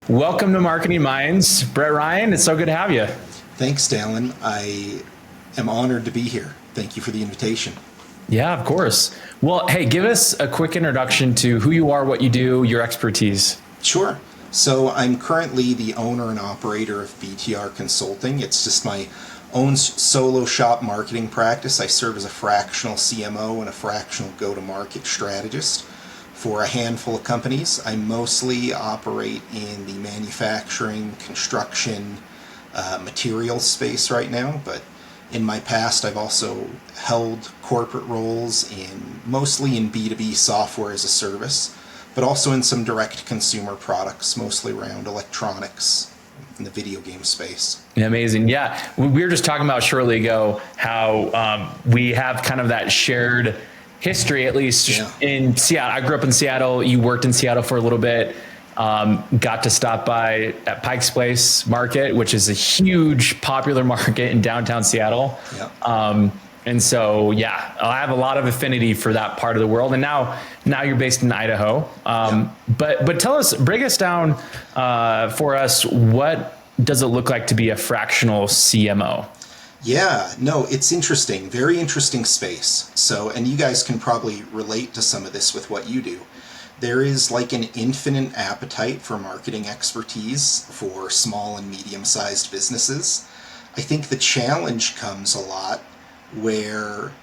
Welcome to Marketing Minds. Brett Ryan, it's so good to have you. Thanks, Dallin. I am honored to be here. Thank you for the invitation. Yeah, of course. Well, hey, give us a quick introduction to who you are, what you do, your expertise. Sure. So I'm currently the owner and operator of BTR Consulting. It's just my own solo shop marketing practice. I serve as a fractional CMO and a fractional go-to-market strategist for a handful of companies. I mostly operate in the manufacturing, construction, materials space right now, but in my past I've also held corporate roles mostly in B2B software as a service, but also in some direct consumer products, mostly around electronics in the video game space. Amazing. Yeah. We were just talking about shortly ago how we have kind of that shared history, at least in Seattle. I grew up in Seattle. You worked in Seattle for a little bit. Got to stop by at Pike's Place Market, which is a huge popular market in downtown Seattle. And so, yeah, I have a lot of affinity for that part of the world. And now you're based in Idaho. But tell us, break us down for us. What does it look like to be a fractional CMO? Yeah, no, it's interesting. Very interesting space. So, and you guys can probably relate to some of this with what you do. There is like an infinite appetite for marketing expertise for small and medium-sized businesses. I think the challenge comes a lot where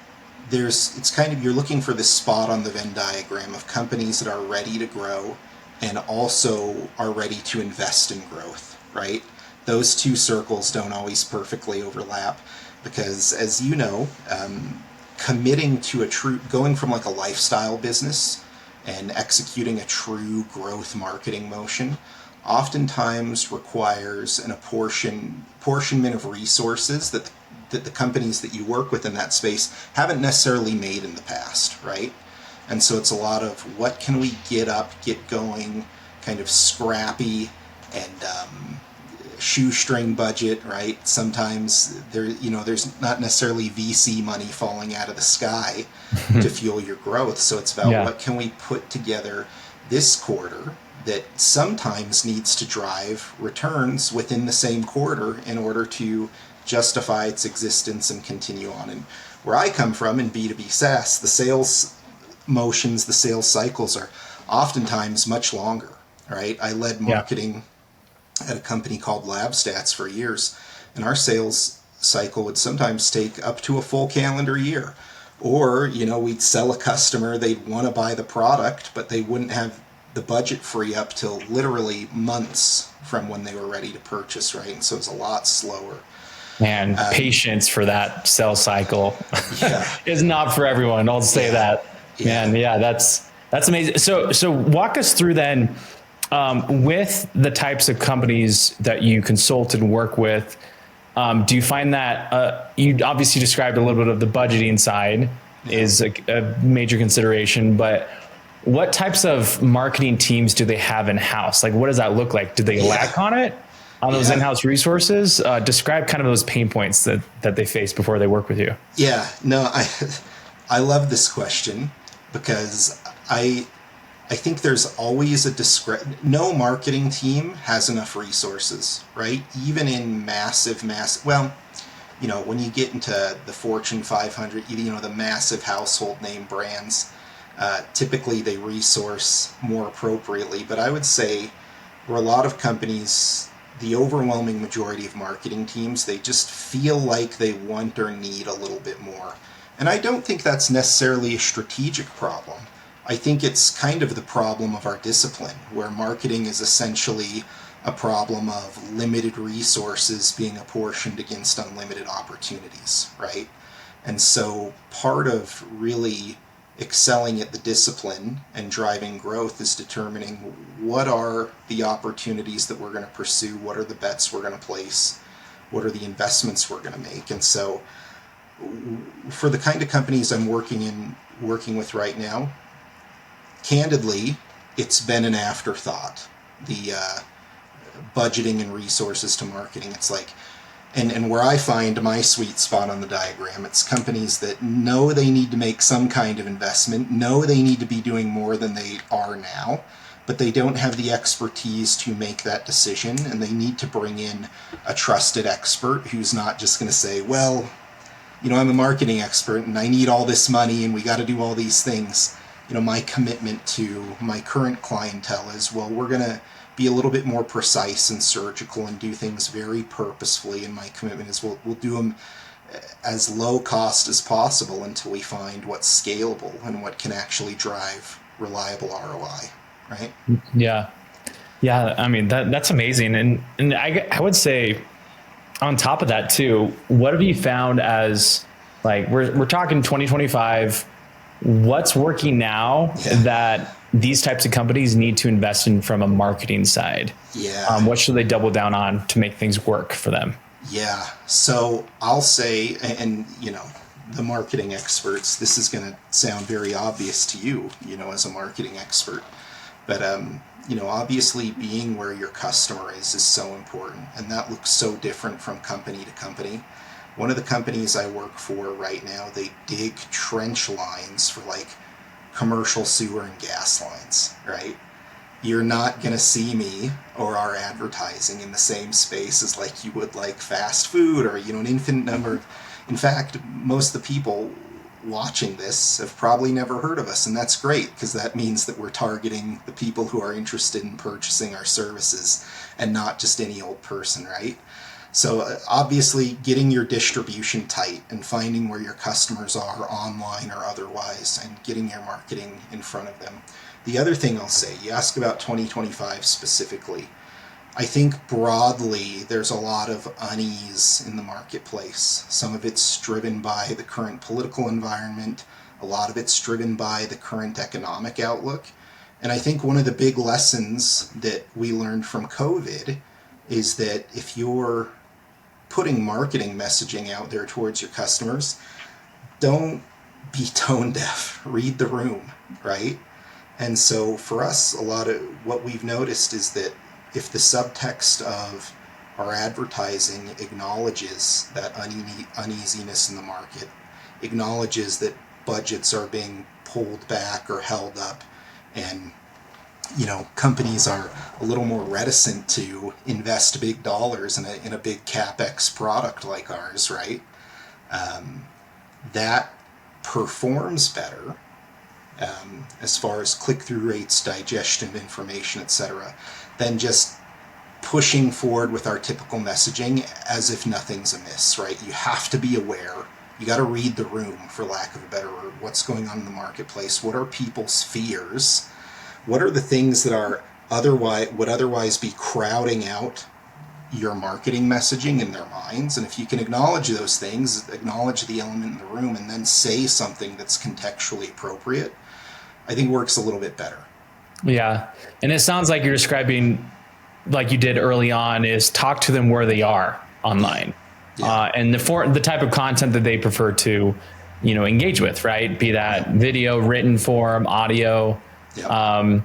it's kind of, you're looking for this spot on the Venn diagram of companies that are ready to grow and also are ready to invest in growth, right? Those two circles don't always perfectly overlap because, as you know, committing to going from like a lifestyle business and executing a true growth marketing motion oftentimes requires an apportionment of resources that the companies that you work with in that space haven't necessarily made in the past, right? And so it's a lot of what can we get going, kind of scrappy and shoestring budget, right? Sometimes there's not necessarily VC money falling out of the sky to fuel your growth. So it's about what can we put together this quarter that sometimes needs to drive returns within the same quarter in order to justify its existence and continue on. And where I come from in B2B SaaS, the sales motions, the sales cycles are oftentimes much longer, right? I led marketing at a company called LabStats for years, and our sales cycle would sometimes take up to a full calendar year. Or, we'd sell a customer, they'd want to buy the product, but they wouldn't have the budget free up till literally months from when they were ready to purchase, right? And so it's a lot slower. And patience for that sales cycle is not for everyone. I'll say that. Man, that's amazing. So walk us through then, with the types of companies that you consult and work with. Do you find that you obviously described a little bit of the budgeting side is a major consideration, but what types of marketing teams do they have in-house? Like, what does that look like? Do they lack on it, on those in-house resources? Describe kind of those pain points that they face before they work with you. Yeah, no, I love this question because I think there's always no marketing team has enough resources, right? Even in massive, when you get into the Fortune 500, the massive household name brands, typically they resource more appropriately. But I would say where a lot of companies, the overwhelming majority of marketing teams, they just feel like they want or need a little bit more. And I don't think that's necessarily a strategic problem. I think it's kind of the problem of our discipline, where marketing is essentially a problem of limited resources being apportioned against unlimited opportunities, right? And so part of really excelling at the discipline and driving growth is determining what are the opportunities that we're going to pursue, what are the bets we're going to place, what are the investments we're going to make. And so for the kind of companies I'm working with right now, candidly, it's been an afterthought. The budgeting and resources to marketing. It's like, and where I find my sweet spot on the diagram, it's companies that know they need to make some kind of investment, know they need to be doing more than they are now, but they don't have the expertise to make that decision, and they need to bring in a trusted expert who's not just going to say, well, I'm a marketing expert and I need all this money and we got to do all these things. My commitment to my current clientele is, well, we're going to be a little bit more precise and surgical and do things very purposefully. And my commitment is we'll do them as low cost as possible until we find what's scalable and what can actually drive reliable ROI, right? Yeah. Yeah. I mean, that's amazing. And I would say on top of that too, what have you found as, like, we're talking 2025, what's working now that these types of companies need to invest in from a marketing side? Yeah. What should they double down on to make things work for them? Yeah. So I'll say, and the marketing experts, this is going to sound very obvious to you, as a marketing expert, but obviously being where your customer is so important, and that looks so different from company to company. One of the companies I work for right now, they dig trench lines for like commercial sewer and gas lines, right? You're not going to see me or our advertising in the same space as like you would like fast food or, an infinite number. In fact, most of the people watching this have probably never heard of us, and that's great because that means that we're targeting the people who are interested in purchasing our services and not just any old person, right? So obviously getting your distribution tight and finding where your customers are online or otherwise and getting your marketing in front of them. The other thing I'll say, you ask about 2025 specifically, I think broadly there's a lot of unease in the marketplace. Some of it's driven by the current political environment. A lot of it's driven by the current economic outlook. And I think one of the big lessons that we learned from COVID is that if you're putting marketing messaging out there towards your customers, don't be tone deaf. Read the room, right? And so for us, a lot of what we've noticed is that if the subtext of our advertising acknowledges that uneasiness in the market, acknowledges that budgets are being pulled back or held up, and companies are a little more reticent to invest big dollars in a big CapEx product like ours, right? That performs better as far as click-through rates, digestion of information, etc., than just pushing forward with our typical messaging as if nothing's amiss, right? You have to be aware. You got to read the room, for lack of a better word. What's going on in the marketplace? What are people's fears? What are the things that would otherwise be crowding out your marketing messaging in their minds? And if you can acknowledge those things, acknowledge the element in the room, and then say something that's contextually appropriate, I think works a little bit better. Yeah. And it sounds like you're describing, like you did early on, is talk to them where they are online. Yeah. And the type of content that they prefer to, engage with, right? Be that video, written form, audio. Yeah.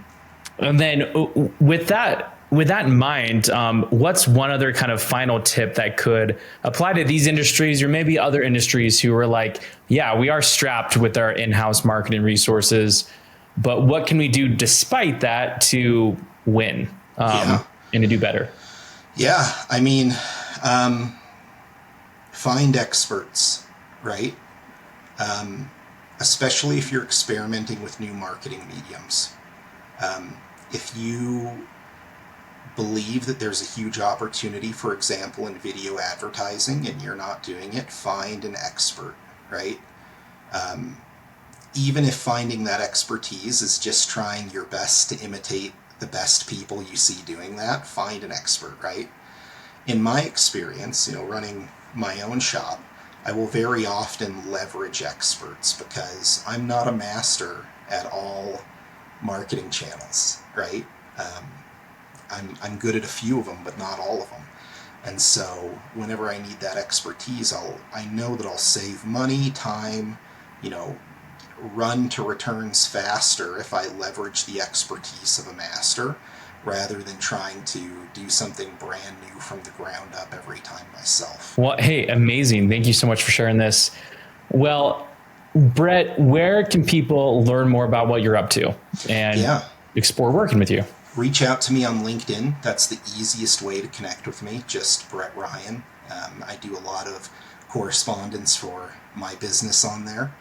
And then with that in mind, what's one other kind of final tip that could apply to these industries or maybe other industries who are like, yeah, we are strapped with our in-house marketing resources, but what can we do despite that to win and to do better? Yeah, I mean, find experts, right? Especially if you're experimenting with new marketing mediums. If you believe that there's a huge opportunity, for example, in video advertising, and you're not doing it, find an expert, right? Even if finding that expertise is just trying your best to imitate the best people you see doing that, find an expert, right? In my experience, running my own shop, I will very often leverage experts because I'm not a master at all marketing channels, right? I'm good at a few of them, but not all of them. And so whenever I need that expertise, I know that I'll save money, time, run to returns faster if I leverage the expertise of a master rather than trying to do something brand new from the ground up every time myself. Well, hey, amazing. Thank you so much for sharing this. Well, Brett, where can people learn more about what you're up to? And explore working with you. Reach out to me on LinkedIn. That's the easiest way to connect with me, just Brett Ryan. I do a lot of correspondence for my business on there.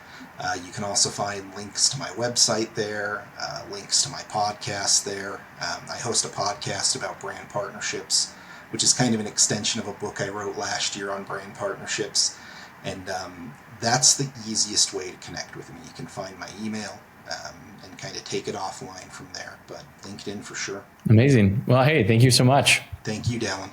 You can also find links to my website there, links to my podcast there. I host a podcast about brand partnerships, which is kind of an extension of a book I wrote last year on brand partnerships. And that's the easiest way to connect with me. You can find my email and kind of take it offline from there. But LinkedIn for sure. Amazing. Well, hey, thank you so much. Thank you, Dallin.